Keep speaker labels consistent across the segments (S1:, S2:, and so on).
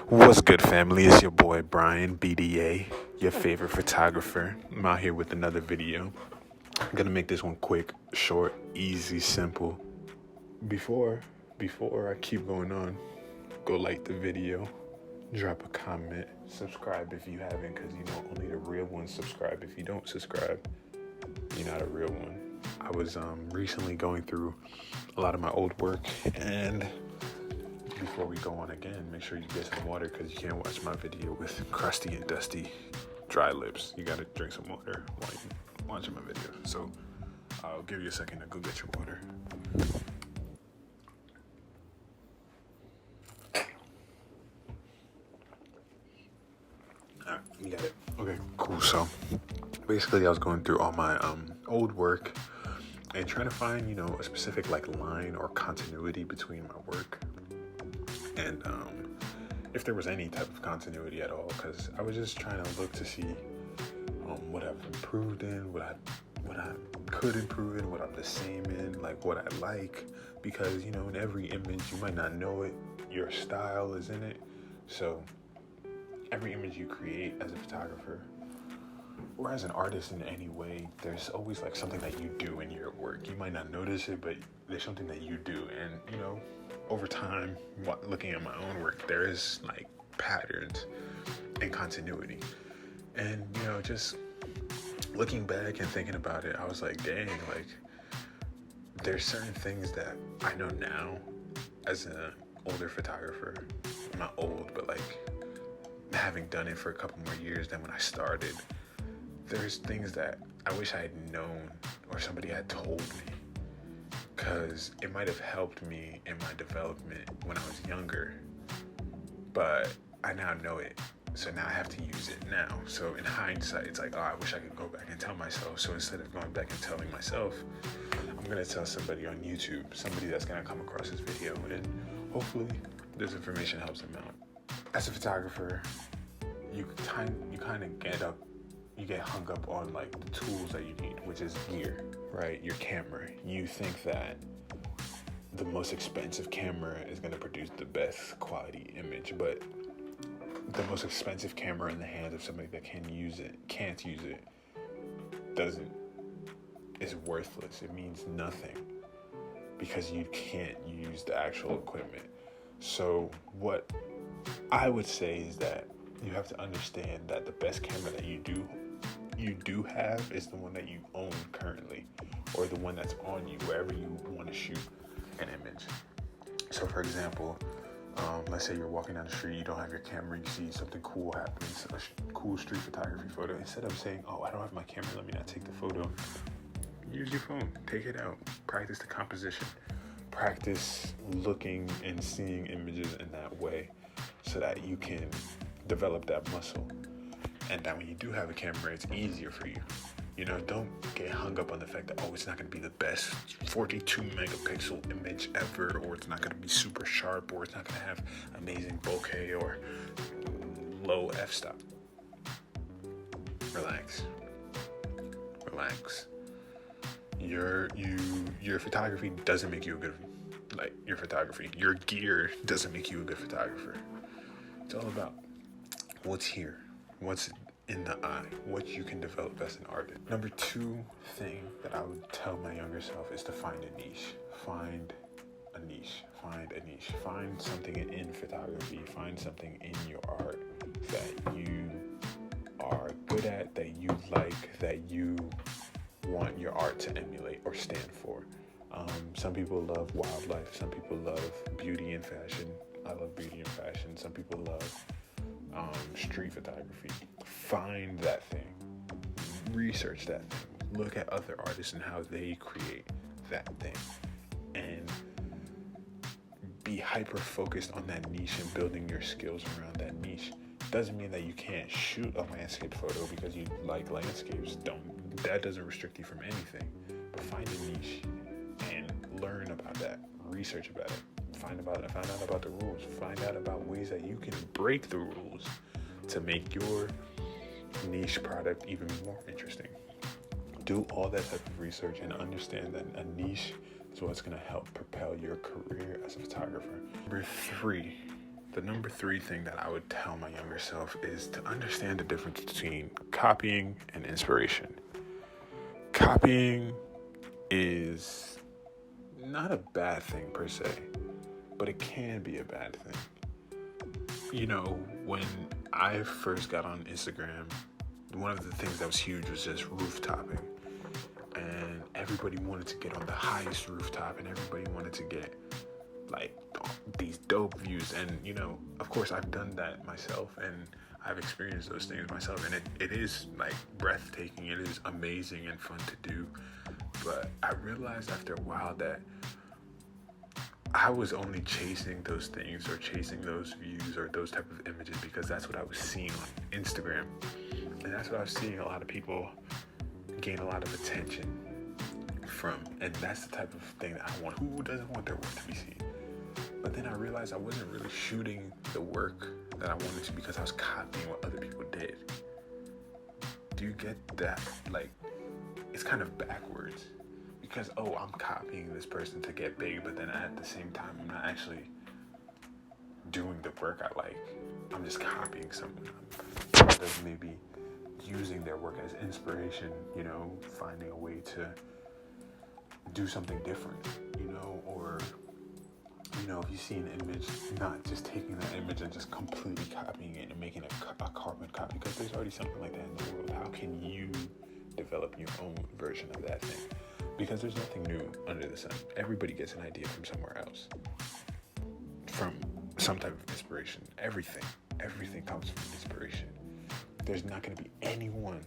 S1: What's good, family? It's your boy Brian, BDA, your favorite photographer. I'm out here with another video. I'm gonna make this one quick, short, easy, simple. Before I keep going on, go like the video, drop a comment, subscribe if you haven't, because you know only the real ones subscribe. If you don't subscribe, you're not a real one. I was recently going through a lot of my old work, and before we go on again, make sure you get some water, because you can't watch my video with crusty and dusty dry lips. You gotta drink some water while you're watching my video. So I'll give you a second to go get your water. Alright, you got it. Okay, cool. So basically I was going through all my old work and trying to find, a specific line or continuity between my work and if there was any type of continuity at all, because I was just trying to look to see what I've improved in, what I could improve in, what I'm the same in, what I like, because in every image you might not know it, your style is in it. So every image you create as a photographer or as an artist in any way, there's always something that you do in your work. You might not notice it, but there's something that you do, and over time, looking at my own work, there is patterns and continuity. And just looking back and thinking about it, I was like, dang, there's certain things that I know now as an older photographer. I'm not old, but having done it for a couple more years than when I started, there's things that I wish I had known or somebody had told me, because it might have helped me in my development when I was younger, but I now know it, so now I have to use it now. So in hindsight, it's I wish I could go back and tell myself. So instead of going back and telling myself, I'm gonna tell somebody on YouTube, somebody that's gonna come across this video, and hopefully this information helps them out. As a photographer, you kind of get hung up on the tools that you need, which is gear, right? Your camera. You think that the most expensive camera is going to produce the best quality image, but the most expensive camera in the hands of somebody that can't use it, is worthless. It means nothing because you can't use the actual equipment. So what I would say is that you have to understand that the best camera that you do have is the one that you own currently, or the one that's on you wherever you want to shoot an image. So for example, let's say you're walking down the street, you don't have your camera, you see something cool happening, a cool street photography photo. Instead of saying, oh, I don't have my camera, let me not take the photo, use your phone, take it out, practice the composition, practice looking and seeing images in that way so that you can develop that muscle. And that when you do have a camera, it's easier for you. Don't get hung up on the fact that, it's not going to be the best 42 megapixel image ever, or it's not going to be super sharp, or it's not going to have amazing bokeh or low f-stop. Relax. Your photography doesn't make you a good, your gear doesn't make you a good photographer. It's all about what's here, what's in the eye, what you can develop as an artist. Number 2 thing that I would tell my younger self is to find a niche. Find something in photography, find something in your art that you are good at, that you like, that you want your art to emulate or stand for. Some people love wildlife, some people love beauty and fashion. I love beauty and fashion. Some people love street photography. Find that thing, research that thing, look at other artists and how they create that thing, and be hyper focused on that niche and building your skills around that niche. Doesn't mean that you can't shoot a landscape photo because you like landscapes. That doesn't restrict you from anything. But find a niche and learn about that, research about it, find out about the rules, find out about ways that you can break the rules to make your niche product even more interesting. Do all that type of research and understand that a niche is what's going to help propel your career as a photographer. Number 3, the number 3 thing that I would tell my younger self is to understand the difference between copying and inspiration. Copying is not a bad thing per se, but it can be a bad thing. When I first got on Instagram, one of the things that was huge was just rooftoping. And everybody wanted to get on the highest rooftop, and everybody wanted to get like these dope views. And of course I've done that myself, and I've experienced those things myself, and it is like breathtaking. It is amazing and fun to do. But I realized after a while that I was only chasing those things or chasing those views or those type of images because that's what I was seeing on Instagram. And that's what I was seeing a lot of people gain a lot of attention from. And that's the type of thing that I want. Who doesn't want their work to be seen? But then I realized I wasn't really shooting the work that I wanted to because I was copying what other people did. Do you get that? Like, it's kind of backwards. Because, I'm copying this person to get big, but then at the same time, I'm not actually doing the work I like. I'm just copying someone. I'm maybe using their work as inspiration, finding a way to do something different, or, if you see an image, not just taking that image and just completely copying it and making a carbon copy, because there's already something like that in the world. How can you develop your own version of that thing? Because there's nothing new under the sun. Everybody gets an idea from somewhere else, from some type of inspiration. Everything comes from inspiration. There's not going to be anyone,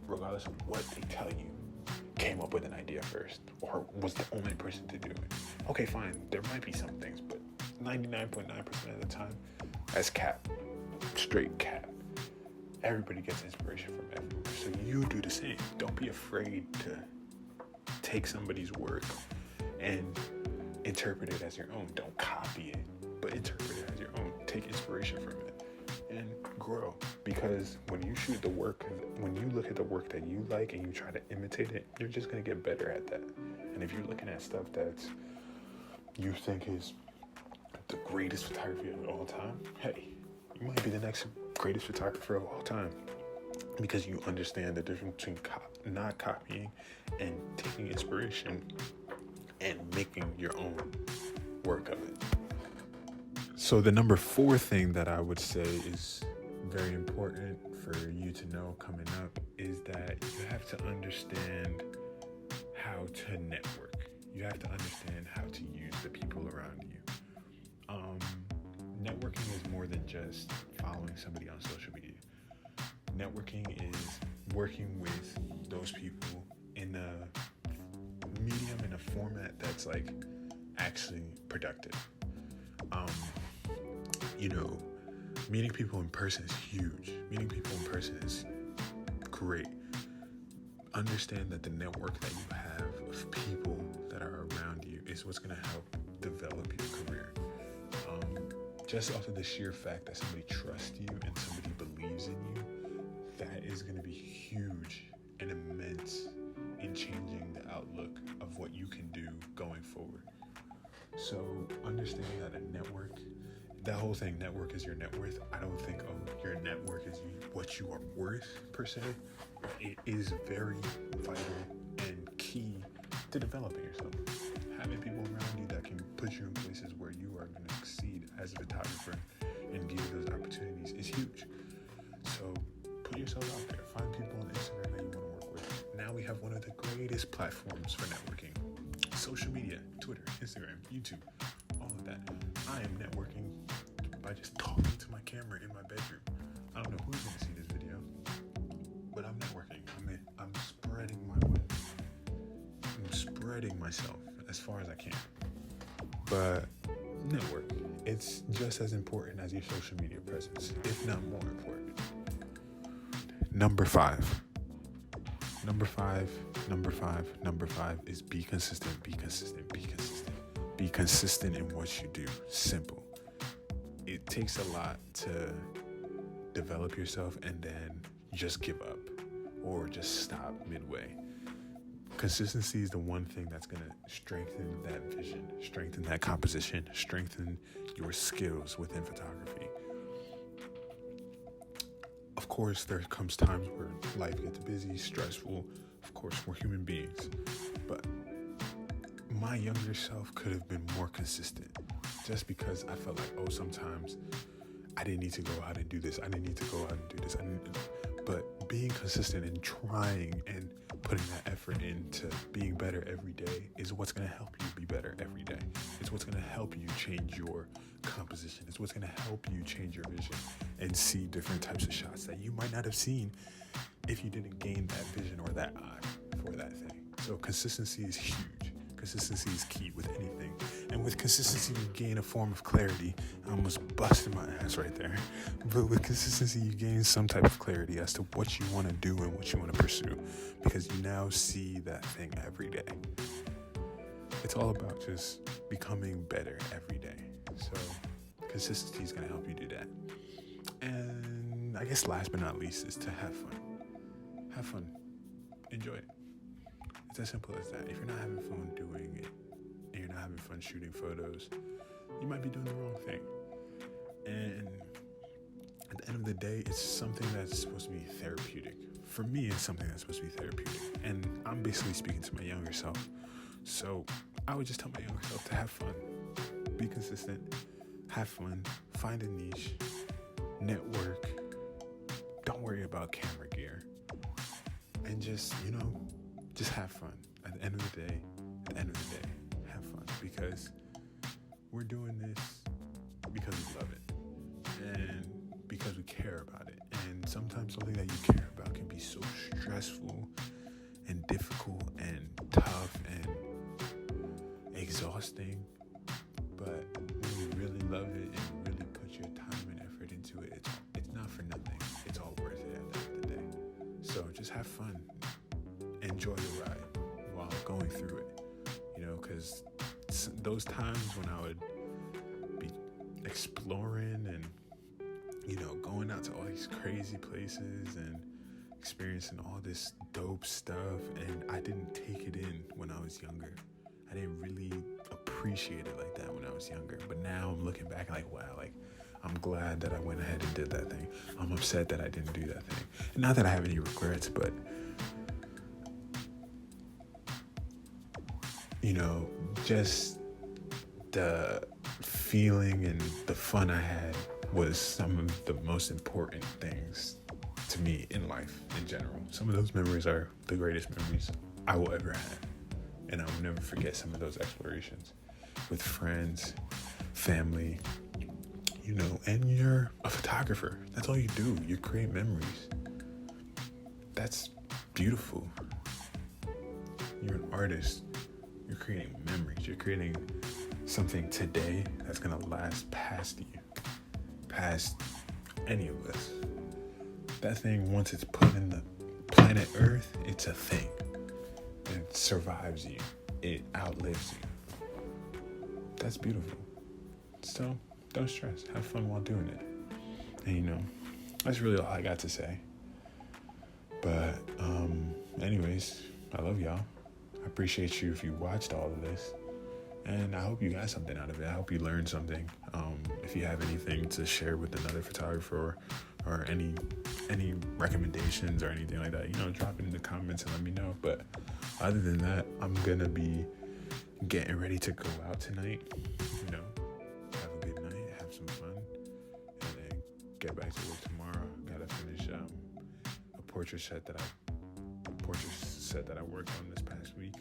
S1: regardless of what they tell you, came up with an idea first or was the only person to do it. Okay, fine, there might be some things, but 99.9% of the time, that's cap. Straight cap. Everybody gets inspiration from everywhere. So you do the same. Don't be afraid to take somebody's work and interpret it as your own. Don't copy it, but interpret it as your own. Take inspiration from it and grow. Because when you shoot the work, when you look at the work that you like and you try to imitate it, you're just going to get better at that. And if you're looking at stuff that you think is the greatest photography of all time, hey, you might be the next greatest photographer of all time. Because you understand the difference between not copying and taking inspiration and making your own work of it. So the number 4 thing that I would say is very important for you to know coming up is that you have to understand how to network. You have to understand how to use the people around you. Networking is more than just following somebody on social media. Networking is working with those people in a medium, in a format that's like actually productive. Meeting people in person is huge. Meeting people in person is great. Understand that the network that you have of people that are around you is what's going to help develop your career. Just off of the sheer fact that somebody trusts you and somebody believes in you, that is going to be huge and immense in changing the outlook of what you can do going forward. So understanding that a network, that whole thing, network is your net worth. I don't think your network is what you are worth per se. It is very vital and key to developing yourself. Having people around you that can put you in places where you are going to succeed as a photographer and give you those opportunities is huge. So put yourself out there. Find people on Instagram that you want to work with. Now we have one of the greatest platforms for networking. Social media, Twitter, Instagram, YouTube, all of that. I am networking by just talking to my camera in my bedroom. I don't know who's going to see this video, but I'm networking. I'm spreading my web. I'm spreading myself as far as I can. But network, it's just as important as your social media presence, if not more important. Number five is be consistent. Be consistent in what you do. Simple. It takes a lot to develop yourself and then just give up or just stop midway. Consistency is the one thing that's going to strengthen that vision, strengthen that composition, strengthen your skills within photography. Of course, there comes times where life gets busy, stressful. Of course, we're human beings. But my younger self could have been more consistent, just because I felt like, sometimes I didn't need to go out and do this. I didn't need to go out and do this. But being consistent and trying and putting that effort into being better every day is what's going to help you be better every day. It's what's going to help you change your composition. It's what's going to help you change your vision and see different types of shots that you might not have seen if you didn't gain that vision or that eye for that thing. So consistency is huge. Consistency is key with anything. And with consistency, you gain a form of clarity. I almost busted my ass right there. But with consistency, you gain some type of clarity as to what you want to do and what you want to pursue, because you now see that thing every day. It's all about just becoming better every day. So consistency is going to help you do that. And I guess last but not least is to have fun. Have fun. Enjoy it. It's as simple as that. If you're not having fun doing it, and you're not having fun shooting photos, you might be doing the wrong thing. And at the end of the day, it's something that's supposed to be therapeutic. For me, it's something that's supposed to be therapeutic. And I'm basically speaking to my younger self. So I would just tell my younger self to have fun. Be consistent. Have fun. Find a niche. Network. Don't worry about camera gear. And just have fun. At the end of the day, have fun, because we're doing this because we love it and because we care about it. And sometimes something that you care about can be so stressful and difficult and tough and exhausting. But when you really love it and you really put your time and effort into it, it's not for nothing. It's all worth it at the end of the day. So just have fun. Enjoy the ride while going through it, because those times when I would be exploring and, going out to all these crazy places and experiencing all this dope stuff, and I didn't take it in when I was younger. I didn't really appreciate it like that when I was younger. But now I'm looking back like, wow, I'm glad that I went ahead and did that thing. I'm upset that I didn't do that thing. And not that I have any regrets, but just the feeling and the fun I had was some of the most important things to me in life in general. Some of those memories are the greatest memories I will ever have. And I will never forget some of those explorations with friends, family, and you're a photographer. That's all you do. You create memories. That's beautiful. You're an artist. You're creating memories. You're creating something today that's going to last past you, past any of us. That thing, once it's put in the planet Earth, it's a thing. It survives you. It outlives you. That's beautiful. So don't stress. Have fun while doing it. And that's really all I got to say. But anyways, I love y'all. I appreciate you if you watched all of this, and I hope you got something out of it. I hope you learned something. If you have anything to share with another photographer or any recommendations or anything like that, drop it in the comments and let me know. But other than that, I'm gonna be getting ready to go out tonight. Have a good night, have some fun, and then get back to work tomorrow. Gotta finish a portrait set that I worked on this past week.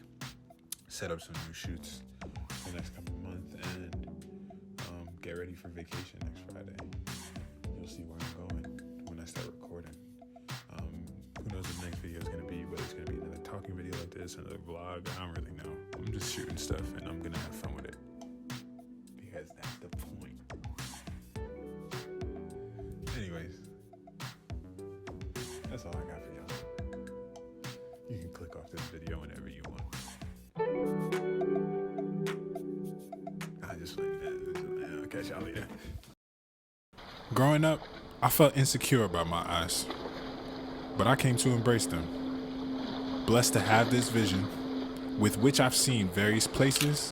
S1: Set up some new shoots the next couple of months, and get ready for vacation next Friday. You'll see where I'm going when I start recording. Who knows what the next video is going to be, but it's going to be another talking video like this, another vlog. I don't really know. I'm just shooting stuff, and I'm going to have fun with it, because that's the point. Anyways, that's all I got for y'all. You can click off this video whenever you want. I just like that. I'll catch y'all later. Growing up, I felt insecure about my eyes, but I came to embrace them. Blessed to have this vision
S2: with which I've seen various places